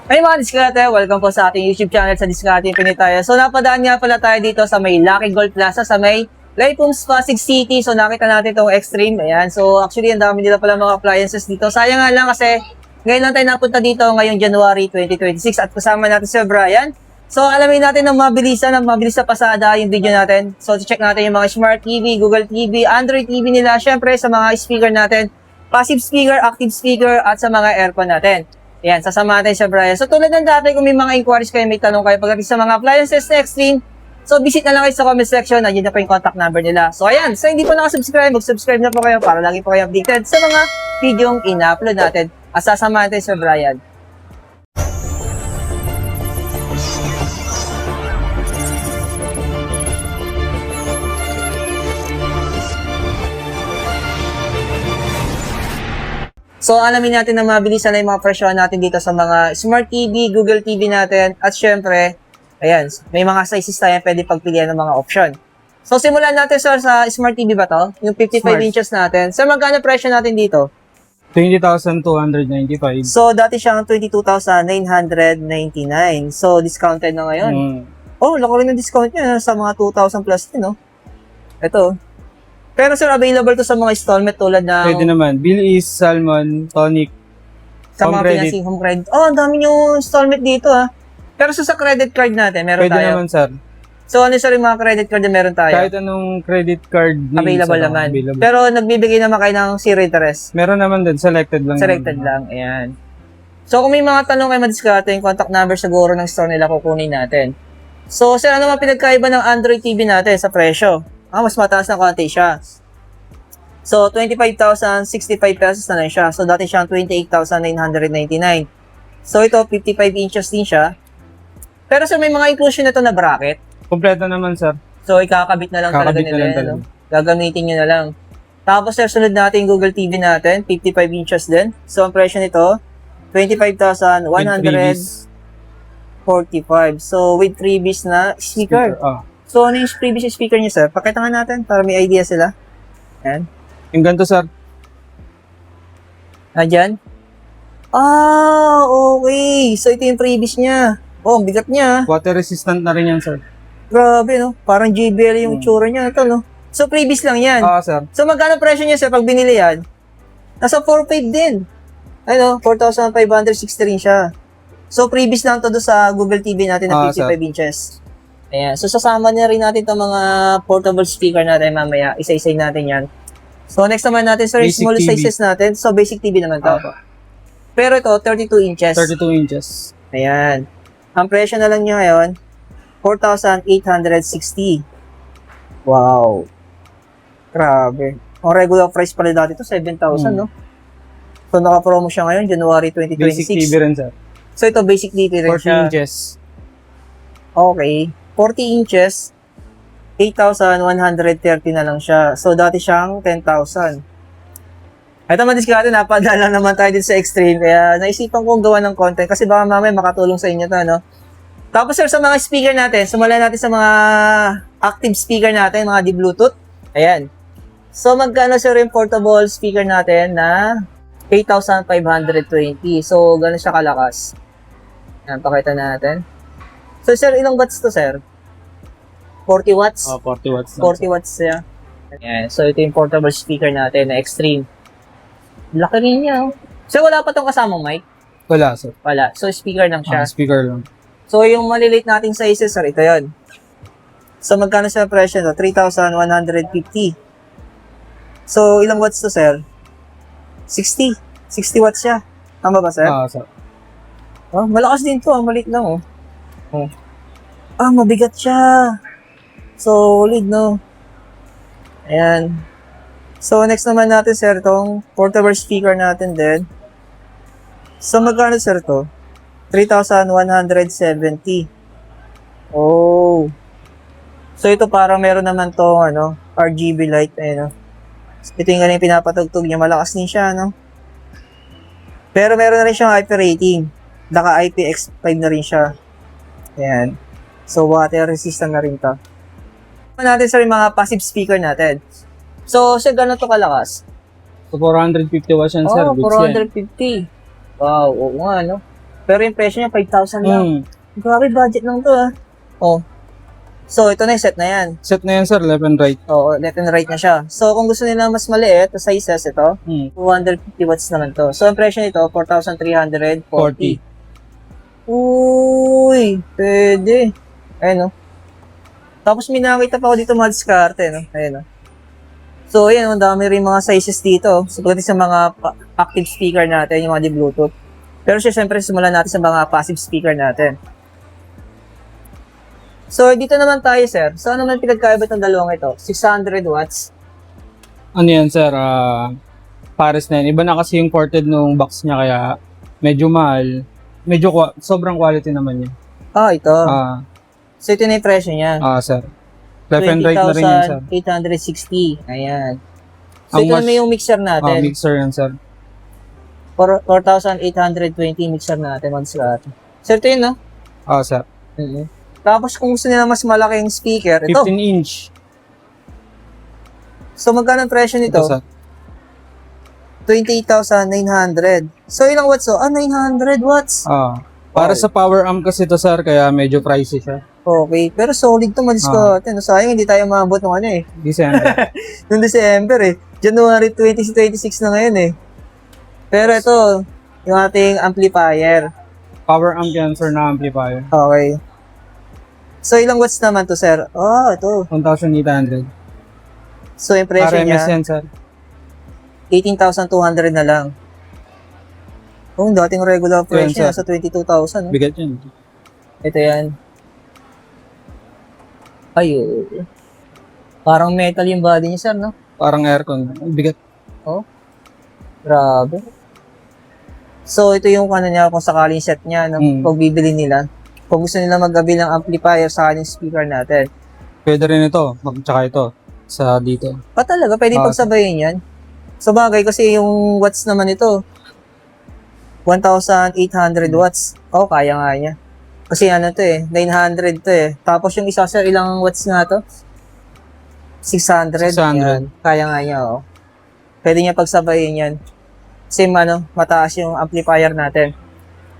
Hey mga diskarte, welcome po sa ating YouTube channel sa Diskarte Pinitayo. So napadaan nga pala tayo dito sa may Lucky Gold Plaza sa may Laypums, Pasig City. So nakita natin itong Extreme. Ayan. So actually ang dami nila pala mga appliances dito. Sayang nga lang kasi ngayon lang tayo napunta dito ngayong January 2026 at kasama natin si Brian. So alamin natin ng mabilis na pasada yung video natin. So check natin yung mga Smart TV, Google TV, Android TV nila. Syempre sa mga speaker natin, passive speaker, active speaker at sa mga aircon natin. Yan, sasama natin siya, Brian. So, tulad ng dati, kung may mga inquiries kayo, may tanong kayo pagdating sa mga appliances na Extreme, so, visit na lang kayo sa comment section. Nandiyan na po yung contact number nila. So, ayan. So, hindi po nakasubscribe, mag-subscribe na po kayo para lagi po kayo updated sa mga videong ina-upload natin. At sasama natin siya, Brian. So, alamin natin na mabilisan na yung mga presyohan natin dito sa mga Smart TV, Google TV natin. At syempre, ayan, may mga sizes tayo pwede pagpilian ng mga option. So, simulan natin sir, sa Smart TV ba to? Yung 55 Smart. inches natin. So, magkano presyo natin dito? 20,295. So, dati siyang 22,999. So, discounted na ngayon. Oh, laki rin ng discount niya sa mga 2,000 plus din, no? Ito. Pero sir, available to sa mga installment tulad ng... Pwede naman. Billy's, Salmon, Tonic, Sa home mga credit. financing home credit. Oh, ang dami yung installment dito ha. Pero sa credit card natin, meron Pwede tayo. naman, sir. So ano sir yung mga credit card na meron tayo? Kahit anong credit card needs, Available ano, naman. available. Pero nagbibigay naman kayo ng zero interest. Meron naman din. Selected lang. Selected naman. lang. Ayan. So kung may mga tanong kayo madiskarte, yung contact number siguro ng store nila kukunin natin. So sir, ano mga pinagkaiba ng Android TV natin sa presyo? Mas mataas na konti siya. So, 25,065 pesos na lang siya. So, dati siyang 28,999. So, ito, 55 inches din siya. Pero sir, may mga inclusion na ito na bracket. Kompleto naman, sir. So, ikakabit na lang talaga Kakabit na nila. lang Yan, talaga. no? Gagamitin nyo na lang. Tapos, sir, sunod natin yung Google TV natin. 55 inches din. So, ang presyo nito, 25,145. So, with freebies na speaker. So, ano yung previous speaker niya, sir? Pakita nga natin para may idea sila. Yan. Yung ganito, sir. Nandyan? Okay. So, ito yung previous niya. Oh, ang bigat niya. Water resistant na rin yan, sir. Grabe, no? Parang JBL yung tsura niya. Ito, no? So, previous lang yan. Sir. So, magkano presyo niya, sir, pag binili yan? Nasa 4.5 din. Ano, 4,560 rin siya. So, previous lang to do sa Google TV natin na 55 sir. inches. Ayan. So, sasama na rin natin itong mga portable speaker natin mamaya. Isa-isay natin yan. So, next naman natin, sir, Basic small TV. sizes natin. So, basic TV naman to. Pero ito, 32 inches. 32 inches. Ayan. Ang presyo na lang niya ngayon, 4,860. Wow. Grabe. Ang regular price pala dati ito, 7,000, no? So, naka-promo siya ngayon, January 2026. Basic TV rin, sir. So, ito, basic TV rin 40 siya. inches. Okay. 40 inches, 8,130 na lang siya. So, dati siyang 10,000. Ito madiskarte, napadala naman tayo din sa Extreme. Kaya naisipan kong gawa ng content kasi baka mamaya makatulong sa inyo to, no? Tapos, sir, sa mga speaker natin, sumala natin sa mga active speaker natin, mga di-Bluetooth. Ayan. So, magkano, sir, yung portable speaker natin na 8,520. So, gano'n siya kalakas. Ayan, pakita natin. So, sir, ilang watts to, sir? 40 watts? 40 watts. 40 watts siya. Ayan. So, ito yung portable speaker natin na Extreme. Laki rin niya. So, wala pa itong kasamang mic? Wala, sir. Wala. So, speaker lang siya. Speaker lang. So, yung maliliit nating sizes, sir, ito yun. So, magkano sa presyo to? 3,150. So, ilang watts to, sir? 60. 60 watts siya. Tama ba, sir? Sir. Oh, malakas din to. Maliit lang, oh. Mabigat siya. Solid, no? Ayan. So, next naman natin, sir, tong portable speaker natin din. So, magkano, sir, to? 3,170. Oh. So, ito parang meron naman tong, RGB light, no? Ito yung ganun pinapatugtog niya. Malakas din siya, no? Pero meron na rin siyang IP rating. Naka IPX5 na rin siya. Ayan. So, water resistant na rin to. Natin sa mga passive speaker natin. So, siya gano'n to kalakas? So, 450 watts yan, sir. Oh, Goods yan. 450. Wow, oo nga, no? Pero yung presyo niya, 5,000 lang. Hmm. Grabe, budget lang to ah. Oh. So, ito na yung set na yan. Set na yan, sir. Left and right. Oo, left and right na siya. So, kung gusto nila mas maliit, the sizes ito, Hmm. 250 watts naman to. So, ang presyo nito, 4,340. 40. Uy, pwede. Ayun, no? Tapos may nakita pa ako dito mga diskarte, no? Ayun, no? So, ayan, ang dami rin mga sizes dito. So, pagdating sa mga active speaker natin, yung mga di Bluetooth. Pero siyempre, simulan natin sa mga passive speaker natin. So, dito naman tayo, sir. So, ano naman pinagkaiba itong dalawang ito? 600 watts. Ano yan, sir? Pares na yan. Iba na kasi yung ported nung box niya, kaya medyo mahal. Medyo sobrang quality naman yan. Ah, ito. Ah, So, ito na yung presyo niya. sir. Left and right na rin yan, sir. 20,860. Ayan. So, Ang ito na yung mixer natin. Mixer yan, sir. 4,820 mixer natin. Mag-slot. Sir, ito yun, no? Sir. Tapos, kung gusto nila mas malaking speaker, ito. 15 inch. So, magkano ang presyo nito? Ito, sir. 28,900. So, ilang watts? 900 watts. Para Wow. sa power amp kasi to, sir, kaya medyo pricey siya. Okay. Pero solid to, madiskarte. No? Sayang, hindi tayo maabot ng ano eh. December. Noong December eh. January 2026 na ngayon eh. Pero ito, yung ating amplifier. Power amp yan, sir, na amplifier. Okay. So, ilang watts naman to, sir? Ito. 1,800. So, yung presyo RMS niya, yan, sir. 18,200 na lang. Oh, dating regular Yun, presyo sir. nasa 22,000. No? Bigat yan. Ito yan. Ay, oo. Parang metal yung body niya, sir, no? Parang aircon. Bigat. Grabe. So, ito yung ano niya, kung sakaling set niya, no? Pag bibili nila. Kung gusto nila mag-avail ng amplifier sa kanyang speaker natin. Pwede rin ito. Tsaka ito. Sa dito. Talaga, pwede pagsabayin yan. So, bagay kasi yung watts naman ito, 1,800 watts. Kaya nga niya. Kasi ano to 900 to Tapos yung isa, sir, ilang watts nga to? 600. 600. Yan. Kaya nga niya, Pwede niya pagsabayin yan. Same, mataas yung amplifier natin.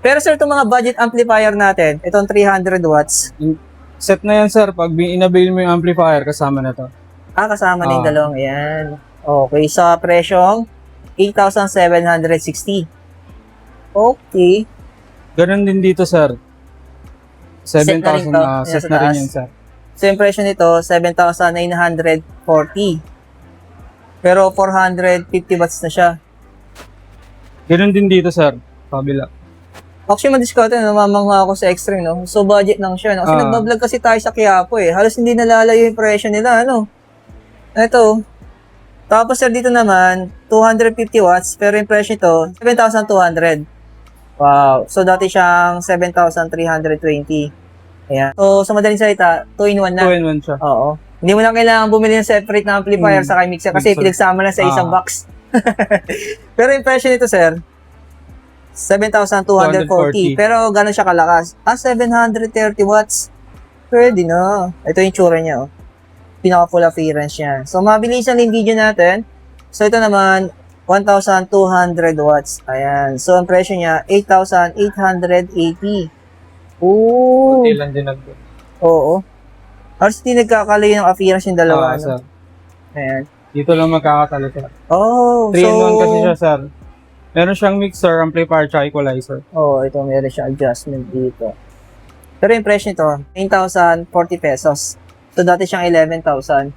Pero, sir, itong mga budget amplifier natin, itong 300 watts, Set na yan, sir. Pag inabil mo yung amplifier, kasama na to. kasama na yung dalawang yan. Okay, sa presyong 8,760. Okay. Ganun din dito, sir. Set na rin 7,000 to. na set Yan sa na rin taas. yan, sir. So, yung presyo nito, 7,940. Pero 450 watts na siya. Ganun din dito, sir. Kabila. Actually, ma-discount namamangha ako sa Extreme, no? So, budget lang siya, no? Kasi nagbablog kasi tayo sa Quiapo, Halos hindi nalalayo yung presyo nila, ano? Ito. Tapos, sir, dito naman, 250 watts, pero yung presyo nito, 7,200. Wow. So, dati siyang 7,320. Ayan. So, sa madaling salita, 2-in-1 na. 2-in-1 siya. Oo. Hindi mo lang kailangan bumili ng separate na amplifier sa mixer kasi Mixer. pinagsama na sa isang box. Pero yung presyo nito, sir, 7,240. 240. Pero gano'n siya kalakas? 730 watts. Pwede na. Ito yung tsura niya, Pinaka-full appearance niya. So, mabilisan yung video natin. So, ito naman, 1,200 watts. Ayan. So, ang presyo niya, 8,880. Ooh. Kunti lang din Oo. Halos hindi nagkakalayo ng appearance yung dalawa. sir. Ayan. Dito lang magkakatalo, sir. 3-in-1 kasi siya, sir. Meron siyang mixer, amplifier, tsaka equalizer. ito meron siya adjustment dito. Pero yung presyo nito, 9,040 pesos. So, dati siyang 11,000.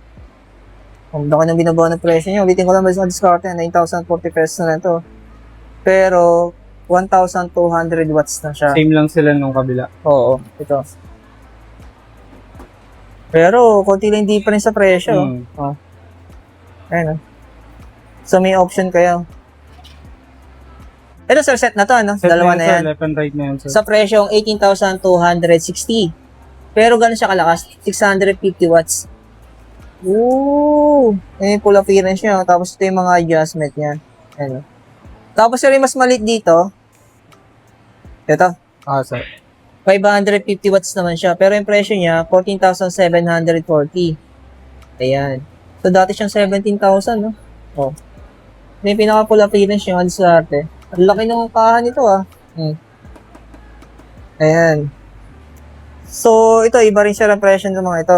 Kung baka nang binabawa ng presyo niya, ulitin ko lang sa discount niya, 9,040 pesos na ito. Pero, 1,200 watts na siya. Same lang sila nung kabila. Oo, ito. Pero, konti lang difference sa presyo. Ayan, So, may option kayo. Ito, sir, set na to, Set Dalawa na yan. Sir, left and right na yan, sir. Sa presyong 18,260. Pero gano'n siya kalakas? 650 watts. Ooh! Yung full appearance niya. Tapos ito yung mga adjustment niya. Ayan. Tapos yung mas maliit dito. Ito. Sir. 550 watts naman siya. Pero yung presyo niya, 14,740. Ayan. So, dati siyang 17,000, no? Ito yung pinaka-full appearance niya. Ang discarte. Ang laki ng kahan nito, Ayan. So, ito, iba rin siya ng presyo ng mga ito.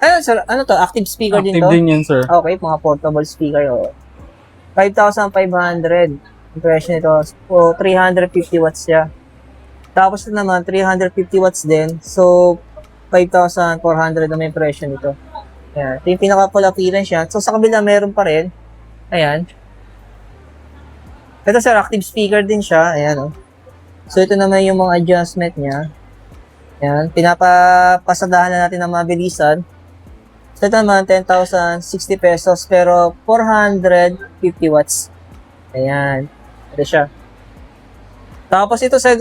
Ayun, sir, ano to? Active speaker din Active to? din yan, sir. Okay, mga portable speaker. Oh. 5,500. Ang presyo nito. So, 350 watts siya. Tapos ito naman, 350 watts din. So, 5,400 na may presyo nito. Ayan. Ito yung pinaka-full appearance siya. So, sa kabila, meron pa rin. Ayan. Ito, sir, active speaker din siya. Ayan, oh. So, ito naman yung mga adjustment niya. Ayan. Pinapapasadahan na natin ng mabilisan. So, ito naman, 10,060 pesos. Pero, 450 watts. Ayan. Ito siya. Tapos, ito sa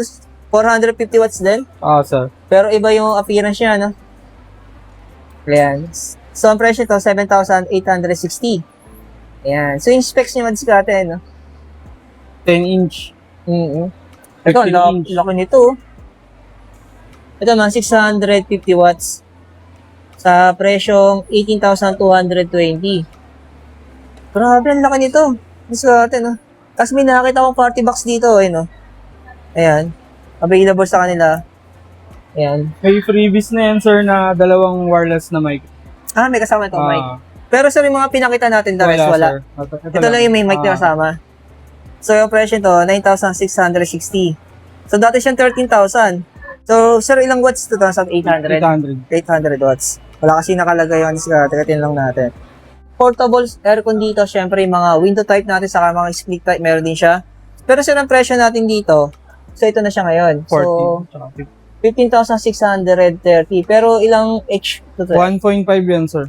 450 watts din. Sir. Pero, iba yung appearance niya, no? Ayan. So, ang presyo ito, 7,860. Ayan. So, yung specs niya, madiskarte, no? 10-inch. Ito, 15 inch. laki nito. Ito naman, 650 watts. Sa presyong 18,220. Grabe, ang laki nito. Mas natin, no? Tapos may nakakita akong party box dito, no? Ayan. Available sa kanila. Ayan. May freebies na yan, sir, na dalawang wireless na mic. May kasama ito, mic. Pero sir, yung mga pinakita natin, the rest, wala. Sir. Ito lang yung may mic na kasama. So, yung presyo nito, 9,660. So, dati siyang 13,000. So, sir, ilang watts ito? 800? 800 watts. Wala kasi nakalagay yung discarding lang natin. Portable aircon dito, syempre yung mga window type natin, saka mga split type, meron din siya. Pero sir, ang presyo natin dito, so ito na siya ngayon. 14. So, 15,630. Pero ilang H ito? 1.5 yan, sir.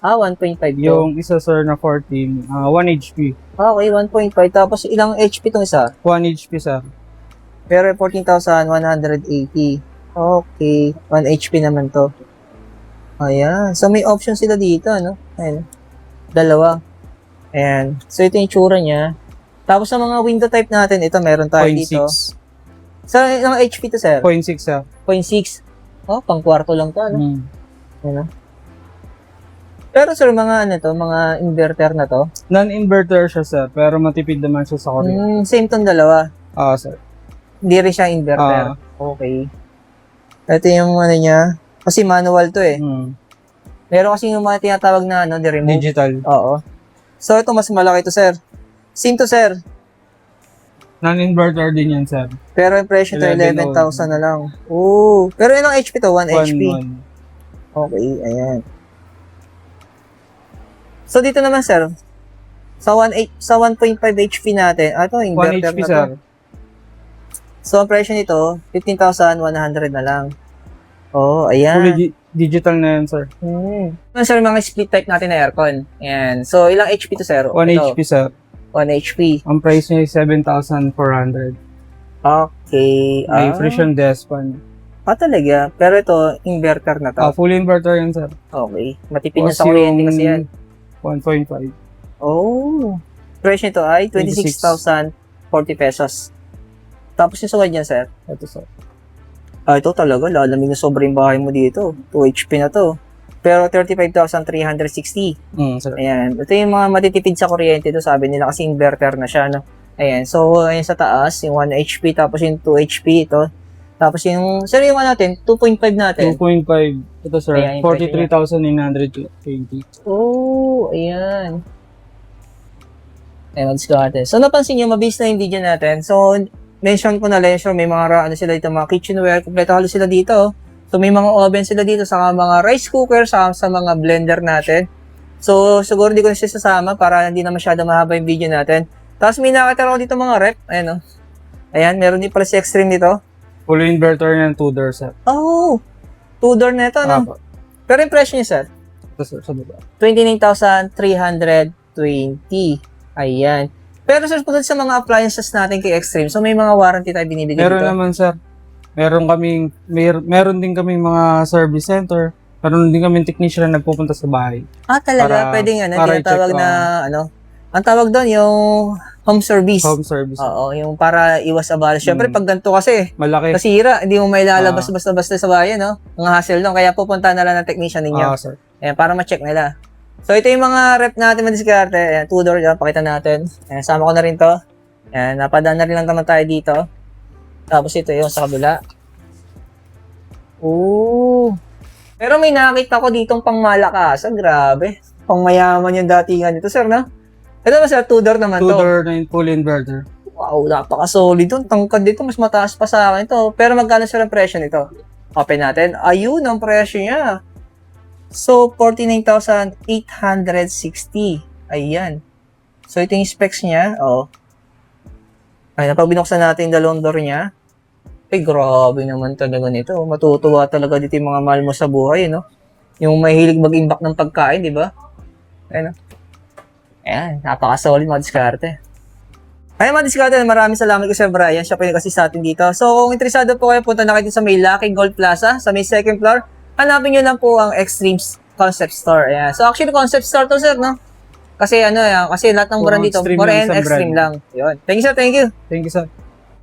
1.5 to. Yung isa, sir, na 14, 1 HP. Okay, 1.5. Tapos ilang HP itong isa? 1 HP, sir. Pero 14,180. Okay. 1 HP naman to. Ayan. So, may option sila dito, no? Ayan. Dalawa. Ayan. So, ito yung tsura niya. Tapos, sa mga window type natin, ito meron tayo dito. 0.6. Sa ilang HP to, sir? 0.6, sir. 0.6. Oh, pang kwarto lang to, ano? Ayan. Pero, sir, mga ano to, mga inverter na to? Non-inverter siya, sir. Pero matipid naman siya sa kuryente. Same tong dalawa. Sir. Hindi rin siya inverter. Okay. Ito yung ano niya. Kasi manual to eh. Meron kasi yung mga tinatawag na ano, remote. Digital. Oo. So ito mas malaki to, sir. Same to, sir. Non-inverter din yan, sir. Pero yung presyo to 11,000 na lang. Oo. Pero ilang HP to? 1 HP. Okay, ayan. So dito naman, sir. Sa 1.5 HP natin. Ito, inverter 1 HP, na to. sir. So ang presyo nito, 15,100 na lang. Oh, ayan. Fully digital na yan, sir. Ano, sir, mga split type natin na aircon. Ayan. So, ilang HP to, sir? 1 HP, sir. 1 HP. Ang price niya is 7,400. Okay. May Frisian desk pan. Talaga. Pero ito, inverter na to. Full inverter yan, sir. Okay. Matipid na sa kuryente kasi yan. 1.5. Oh. Presyo nito ay 26,040 pesos. Tapos yung suwad niya, sir? Ito, sir. Ito talaga. Lalamig na sobra yung bahay mo dito. 2 HP na to. Pero 35,360. Sir. Ayan. Ito yung mga matitipid sa kuryente. Ito sabi nila kasi inverter na siya, no? Ayan. So, ayan sa taas, yung 1 HP, tapos yung 2 HP ito. Tapos yung, sir, yung ano natin, 2.5 natin. 2.5. Ito, sir. Ayan, 43,920. Oh, ayan. Ayan, mag-discard. So, napansin nyo, mabilis na yung video natin. So, mention ko na lesson, may mga ano sila dito, mga kitchenware, kompleto halos sila dito. So, may mga oven sila dito, saka mga rice cooker, saka sa mga blender natin. So, siguro hindi ko na siya sasama para hindi na masyado mahaba yung video natin. Tapos, may nakita ako dito mga rep. Ayan, o. Ayan, meron din pala si Extreme dito. Full inverter yan, 2 door, sir. Oh, 2-door na ito, no? Pero yung presyo niya, sir? Ito, sir, sa baba. 29,320. Ayan. Pero sir, pagkat sa mga appliances natin kay Extreme, so may mga warranty tayo binibigay Meron dito? naman, sir. Meron din kaming mga service center. Meron din kaming technician na nagpupunta sa bahay. Talaga? Pwedeng ano, para tinatawag i-check, na, ano, ang tawag doon, yung home service. Home service. Oo, yung para iwas abala. Siyempre, pag ganito kasi, Malaki. kasira, hindi mo may lalabas basta-basta sa bayan, no? Mga hassle doon, kaya pupunta na lang ng technician ninyo. Sir. Ayan, para ma-check nila. So, ito yung mga rep natin madiskarte. Ayan, 2-door dyan, pakita natin. Ayan, sama ko na rin to. Ayan, napadaan na rin lang naman tayo dito. Tapos ito yung sa kabila. Oh. Pero may nakita ko ditong pangmalakasan. Grabe. Pangmayaman yung datingan nito, sir, no? Ito ba, sir? Two-door naman to. Two-door na yung full inverter. Wow, napaka-solid dun. Tangkad dito, mas mataas pa sa akin ito. Pero magkano sir ang presyo nito? Open natin. Ayun ang presyo niya. So, 49,860. Ayan. So, ito yung specs niya. Oh. Ay, napag binuksan natin yung dalawang door niya. Ay, grabe naman talaga nito. Matutuwa talaga dito yung mga mahal mo sa buhay, no? Yung mahilig mag-imbak ng pagkain, di ba? Ayan, no? Ayan, napaka-solid mga diskarte. Ayan mga diskarte, maraming salamat ko Sir Brian. Siya po yung kasi sa atin dito. So, kung interesado po kayo, punta na kayo sa may Lucky Gold Plaza, sa may second floor. Hanapin nyo lang po ang Extremes Concept Store. Ayan. So, actually, concept store to, sir, no? Kasi ano, kasi lahat ng brand dito, Extreme more lang and sa extreme brand. lang. Yun. Thank you, sir. Thank you. Thank you, sir.